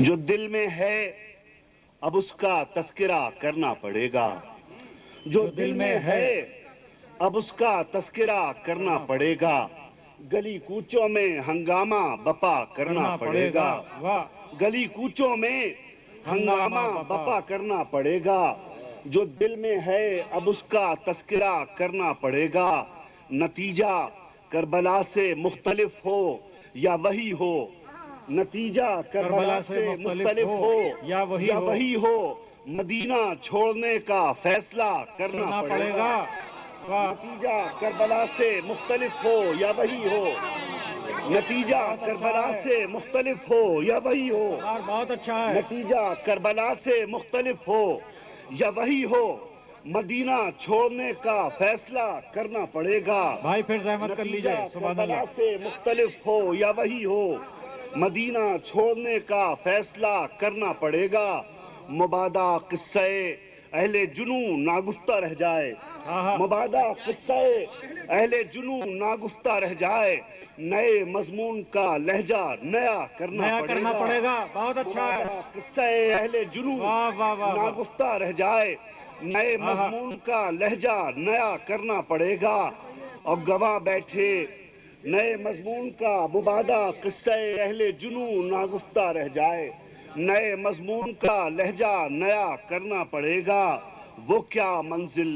جو دل میں ہے اب اس کا تذکرہ کرنا پڑے گا، جو دل میں ہے اب اس کا تذکرہ کرنا پڑے گا، گلی کوچوں میں ہنگامہ بپا کرنا پڑے گا، گلی کوچوں میں ہنگامہ بپا کرنا پڑے گا، جو دل میں ہے اب اس کا تذکرہ کرنا پڑے گا، نتیجہ کربلا سے مختلف ہو یا وہی ہو، نتیجہ کربلا سے مختلف ہو یا وہی ہو، مدینہ چھوڑنے کا فیصلہ کرنا پڑے گا، نتیجہ کربلا سے مختلف ہو یا وہی ہو، نتیجہ کربلا سے مختلف ہو یا وہی ہو، بہت اچھا ہے، نتیجہ کربلا سے مختلف ہو یا وہی ہو، مدینہ چھوڑنے کا فیصلہ کرنا پڑے گا، بھائی پھر زحمت کر لیجئے، سبحان کربلا اللہ، سے مختلف ہو یا وہی ہو، مدینہ چھوڑنے کا فیصلہ کرنا پڑے گا، مبادا قصہ اہل جنوں ناگفتہ رہ جائے، مبادا قصہ اہل جنوں ناگفتہ رہ جائے، نئے مضمون کا لہجہ نیا کرنا پڑے گا، بہت اچھا ہے، قصہ اہل جنوں ناگفتہ رہ جائے، نئے مضمون کا لہجہ نیا کرنا پڑے گا، اور گواہ بیٹھے نئے مضمون کا مبادہ قصہ اہل جنوں ناگفتہ رہ جائے، نئے مضمون کا لہجہ نیا کرنا پڑے گا، وہ کیا منزل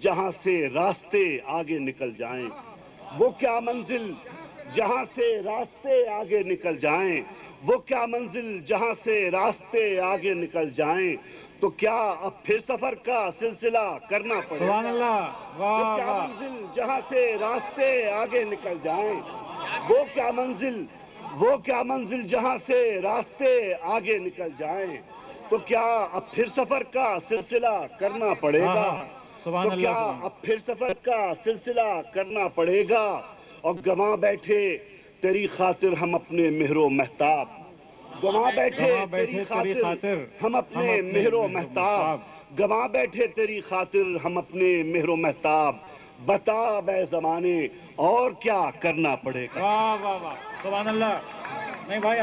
جہاں سے راستے آگے نکل جائیں، وہ کیا منزل جہاں سے راستے آگے نکل جائیں، وہ کیا منزل جہاں سے راستے آگے نکل جائیں، تو کیا اب پھر سفر کا سلسلہ کرنا پڑے گا، سبحان اللہ، وہ کیا منزل جہاں سے راستے آگے نکل جائیں، وہ کیا منزل جہاں سے راستے آگے نکل جائیں، تو کیا اب پھر سفر کا سلسلہ کرنا پڑے گا، تو کیا اب پھر سفر کا سلسلہ کرنا پڑے گا، اور گواہ بیٹھے تیری خاطر ہم اپنے مہر و مہتاب، گواہ بیٹھے تیری خاطر ہم اپنے مہر و مہتاب، گواہ بیٹھے تیری خاطر ہم اپنے مہر و مہتاب، بتا بے زمانے اور کیا کرنا پڑے گا۔ واہ واہ واہ، سبحان اللہ، نہیں بھائی